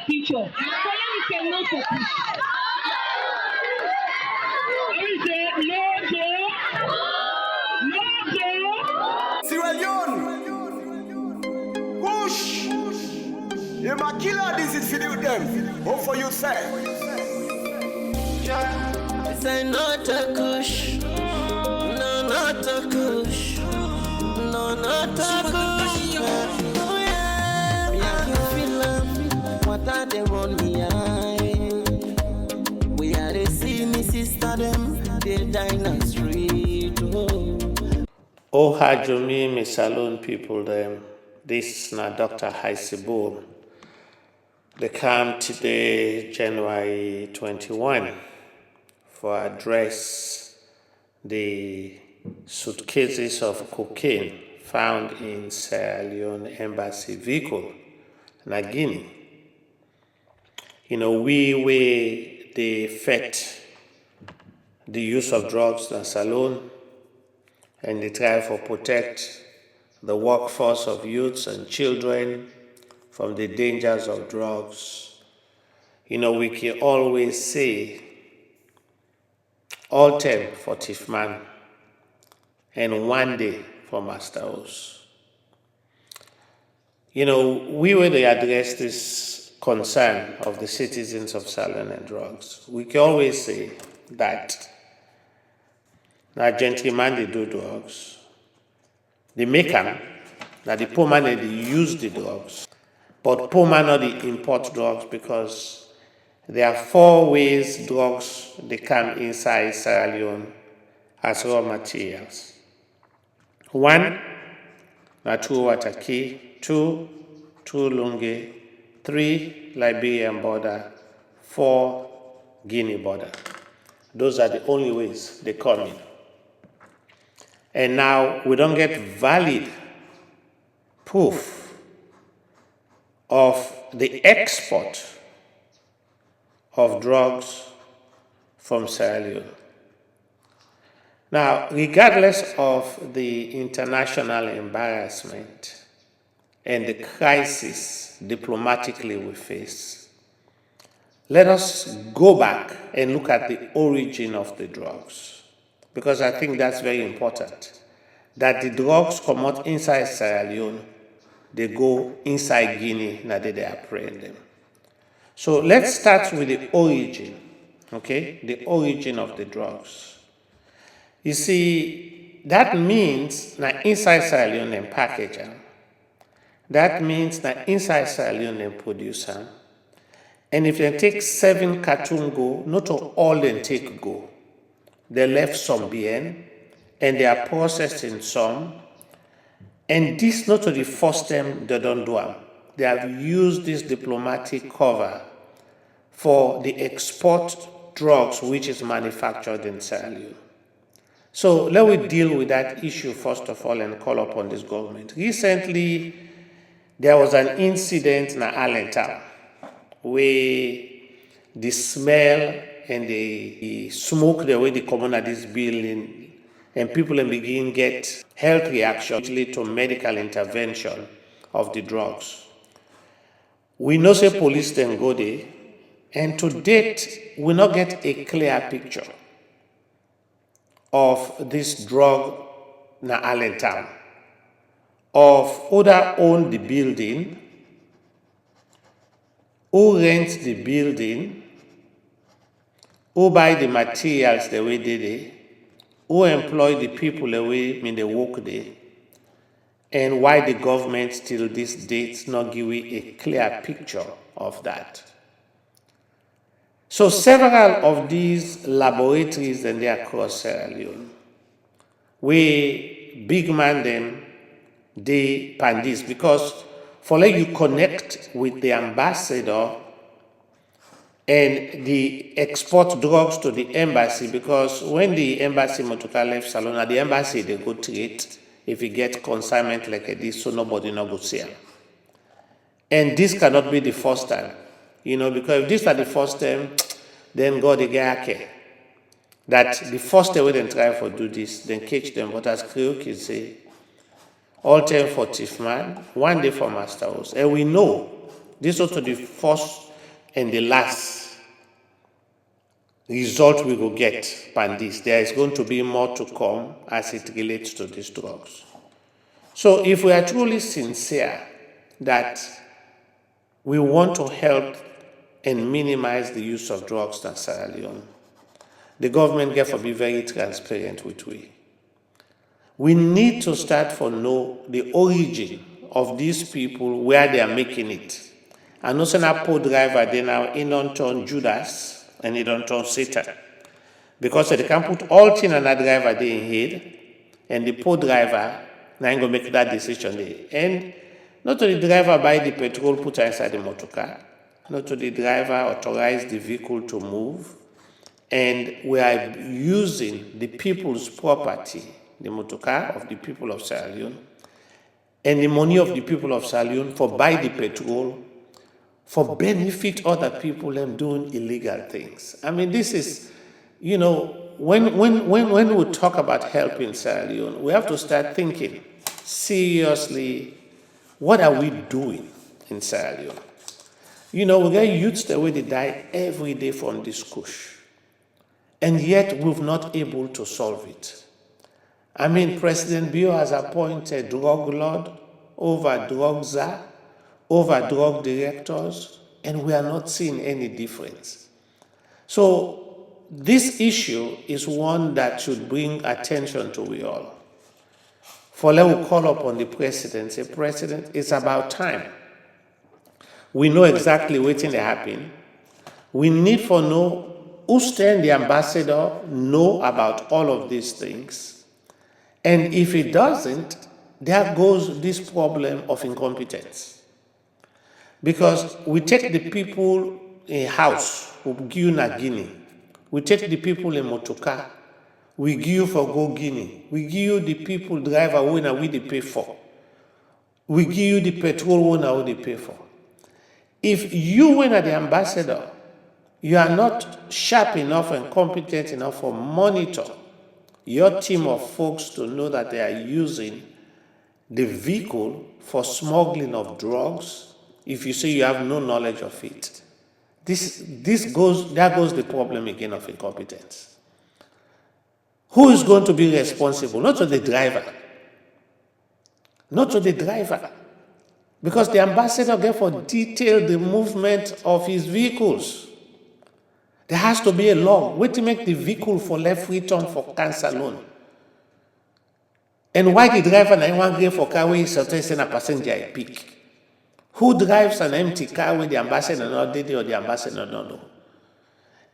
future. So let me say no to Kush. Let me say no to Sierra Leone, Kush, you my killer, this is for them. What for you say? Say not a Kush, no, not a Kush, no, not a Kush. Oh yeah, me I can feel love. What are they on me eye? We are the senior sister them, they die in the street. Oh, Hajumi, me Salon people, them. This is not Dr. Haisibu. They come today, January 21, for address the suitcases of cocaine found in Sierra Leone embassy vehicle, in Guinea. They affect the use of drugs in Salon, and they try to protect the workforce of youths and children from the dangers of drugs. We can always say, all 10 for thief man and 1 day for master house. We will address this concern of the citizens of Sierra Leone and drugs. We can always say that now gentlemen they do drugs, they make them, now the poor man they use the drugs, but poor man not they import drugs because there are 4 ways drugs they come inside Sierra Leone as raw materials. 1, na through water key, 2, through Lunge, 3, Liberian border, 4, Guinea border. Those are the only ways they come in. And now we don't get valid proof of the export of drugs from Sierra Leone. Now, regardless of the international embarrassment and the crisis diplomatically we face, let us go back and look at the origin of the drugs, because I think that's very important, that the drugs come out inside Sierra Leone, they go inside Guinea, now they apprehend them. So let's start with the origin, okay? The origin of the drugs. You see, that means that inside Sierra Leone and package them. That means that inside Sierra Leone and produce them. And if they take 7 cartoon go, not all they take go. They left some behind, and they are processed in some. And this not the first time they don't do them. They have used this diplomatic cover for the export drugs which is manufactured in Sierra Leone. So let me deal with that issue first of all and call upon this government. Recently, there was an incident in Allentown where the smell and the smoke, the way they come out of this building, and people begin get health reactions lead to medical intervention of the drugs. We know say police then go there, and to date, we not get a clear picture of this drug na Allentown, of who that own the building, who rents the building, who buy the materials the way they did, who employ the people the way they work there, and why the government till this date not give you a clear picture of that. So several of these laboratories and they across Sierra Leone, we big man them, they pandis, because for let you connect with the ambassador and the export drugs to the embassy, because when the embassy motoka left Salon, at the embassy they go treat if you get consignment like this, so nobody no go see them. And this cannot be the first time, because if this are the first time, then God they get care. That the first time when they try to do this, then catch them. But as Creole say, all 10 for thief man, 1 day for master house. And we know this also the first and the last result we will get by this. There is going to be more to come as it relates to these drugs. So if we are truly sincere that we want to help and minimize the use of drugs in Sierra Leone, the government therefore be very transparent with we. We need to start to know the origin of these people, where they are making it. And also now poor driver, they now in on turn Judas and they don't turn Satan. Because they can put all things on that driver they in head, and the poor driver now ain't gonna make that decision there. And not to the driver buy the petrol, put inside the motor car, not to the driver authorize the vehicle to move, and we are using the people's property, the motor car of the people of Sierra Leone, and the money of the people of Sierra Leone for buy the petrol, for benefit other people and doing illegal things. I mean, this is, you know, when we talk about helping Sierra Leone, we have to start thinking seriously, what are we doing in Sierra Leone? You know, we get youths the way they die every day from this Kush, and yet we've not able to solve it. I mean, President Bio has appointed drug lord over drug czar, over drug directors, and we are not seeing any difference. So this issue is one that should bring attention to we all. For let me call upon the president, say, President, it's about time. We know exactly what's going to happen. We need to know who stand the ambassador know about all of these things. And if it doesn't, there goes this problem of incompetence. Because we take the people in house, we give you na Guinea. We take the people in motoka, we give you for go Guinea. We give you the people driver when we they pay for. We give you the petrol when we they pay for. If you when the ambassador, you are not sharp enough and competent enough to monitor your team of folks to know that they are using the vehicle for smuggling of drugs, if you say you have no knowledge of it, there goes the problem again of incompetence. Who is going to be responsible? Not to the driver. Not to the driver. Because the ambassador therefore detailed the movement of his vehicles. There has to be a law. Wait to make the vehicle for left return for cancer loan. And why the driver na one grade for car where sometimes send a passenger a pick? Who drives an empty car with the ambassador not did or the ambassador not know?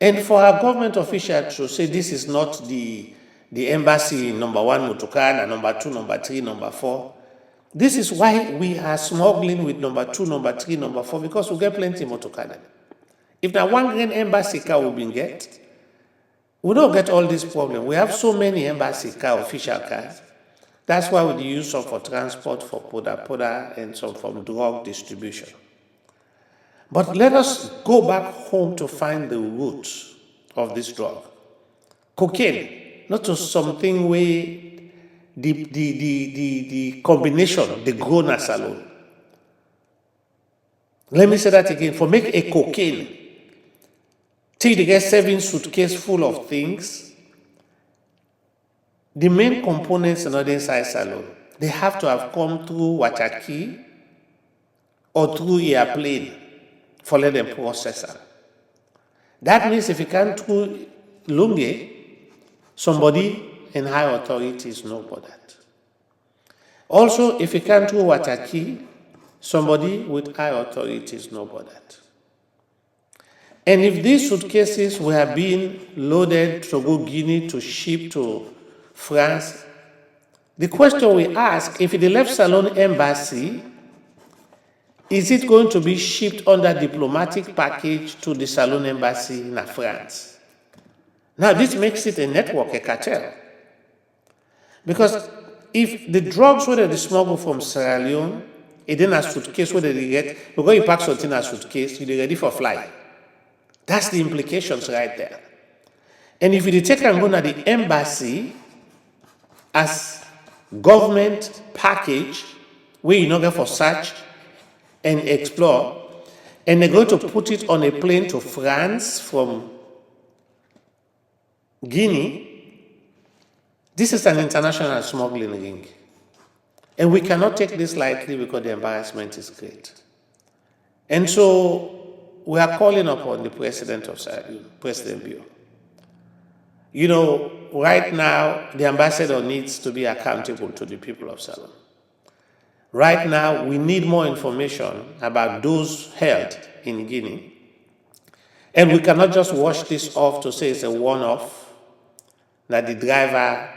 And for our government official to say this is not the embassy number 1 motorcar, number 2, number 3, number 4. This is why we are smuggling with number 2, number 3, number 4, because we get plenty motorcar. If that one grand embassy car we been get, we don't get all this problem. We have so many embassy car, official cars. That's why we use some for transport, for poda, and some from drug distribution. But let us go back home to find the roots of this drug. Cocaine, not to something where the combination, the grown-ups alone. Let me say that again. For make a cocaine, till they get 7 suitcases full of things, the main components are not inside salon. They have to have come through Wataki or through airplane for let them process it. That means if you can't through Lunge, somebody in high authorities know about that. Also, if you can't through Wataki, somebody with high authorities know about that. And if these suitcases were being loaded to go Guinea to ship to France, the question we ask, if they left Salon Embassy, is it going to be shipped under diplomatic package to the Salon Embassy in France? Now this makes it a network, a cartel. Because if the drugs were they smuggle from Sierra Leone, it then a suitcase where they get, because you pack something in a suitcase, you're ready for flight. That's the implications right there. And if you take and go to the embassy as government package, where you not go for search and explore, and they're going to put it on a plane to France from Guinea. This is an international smuggling ring. And we cannot take this lightly because the embarrassment is great. And so we are calling upon the President of Sierra Leone, President Bio. You know, right now, the ambassador needs to be accountable to the people of Sierra Leone. Right now, we need more information about those held in Guinea. And we cannot just wash this off to say it's a one-off, that the driver,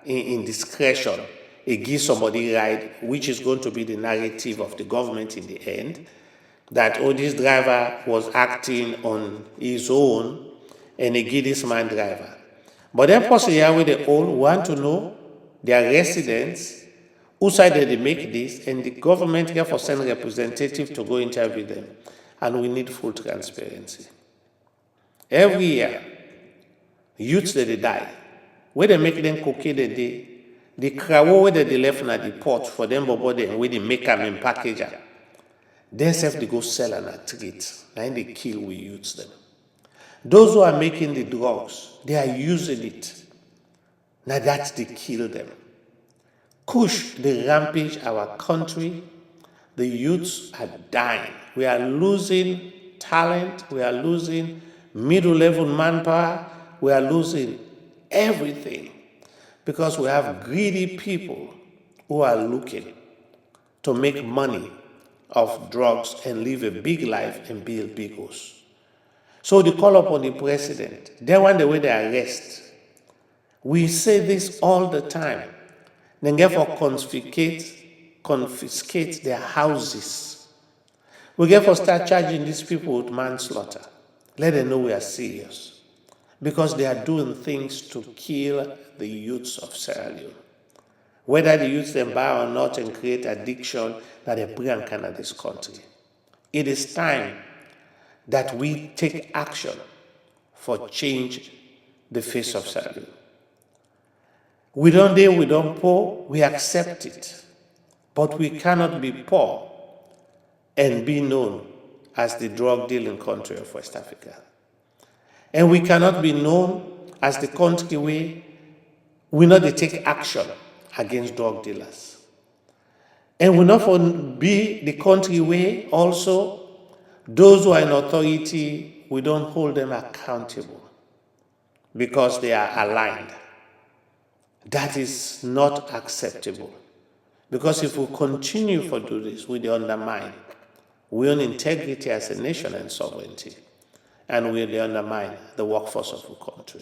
in discretion, he gives somebody a ride, which is going to be the narrative of the government in the end, that, oh, this driver was acting on his own, and he give this man driver. But then possibly they all want to know their residents, whose side did they make this, and the government therefore send representatives to go interview them. And we need full transparency. Every year, youths that they die, where they make them cocaine, the crowd where they left at the port for them, but where they make them in package, they have to go sell and treat. And they kill we youths them. Those who are making the drugs, they are using it. Now that's they kill them. Kush, they rampage our country. The youths are dying. We are losing talent. We are losing middle-level manpower. We are losing everything because we have greedy people who are looking to make money of drugs and live a big life and build big homes. So they call upon the president. They want the way they arrest. We say this all the time. Then therefore confiscate their houses. We therefore start charging these people with manslaughter. Let them know we are serious. Because they are doing things to kill the youths of Sierra Leone. Whether the youths embark or not and create addiction that they bring in this country. It is time that we take action for change the face of Sierra Leone. We don't deal, we don't poor, we accept it. But we cannot be poor and be known as the drug dealing country of West Africa. And we cannot be known as the country where we not take action against drug dealers. And we not be the country where also those who are in authority, we don't hold them accountable because they are aligned. That is not acceptable. Because if we continue to do this, we undermine our own integrity as a nation and sovereignty, and we undermine the workforce of the country.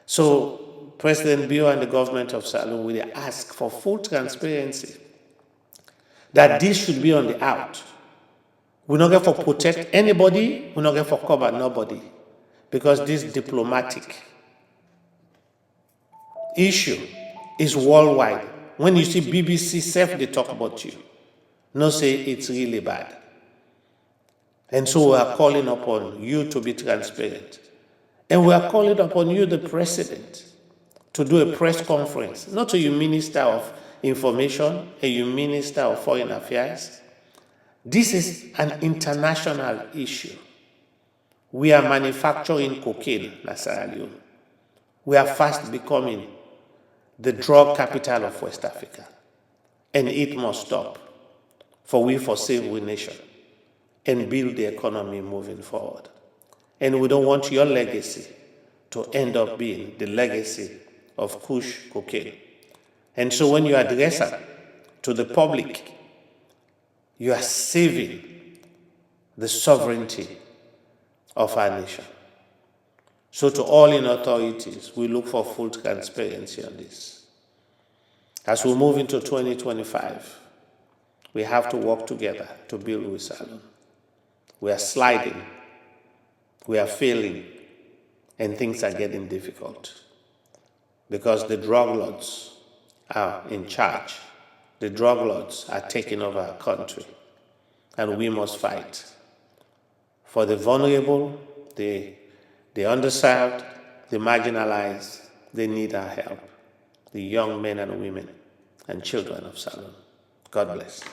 So President Bio and the government of Sierra Leone will ask for full transparency that this should be on the out. We're not going to protect anybody, we're not going to cover nobody, because this diplomatic issue is worldwide. When you see BBC self, they talk about you. No say it's really bad. And so we are calling upon you to be transparent. And we are calling upon you, the president, to do a press conference, not to you Minister of Information and you Minister of Foreign Affairs. This is an international issue. We are manufacturing cocaine in Sierra Leone. We are fast becoming the drug capital of West Africa. And it must stop for we forsake we nation and build the economy moving forward. And we don't want your legacy to end up being the legacy of Kush cocaine. And so when you address it to the public, you are saving the sovereignty of our nation. So to all in authorities, we look for full transparency on this. As we move into 2025, we have to work together to build with Sierra Leone. We are sliding, we are failing, and things are getting difficult because the drug lords are in charge. The drug lords are taking over our country, and we must fight for the vulnerable, the underserved, the marginalized. They need our help, the young men and women and children of Sierra Leone. God bless.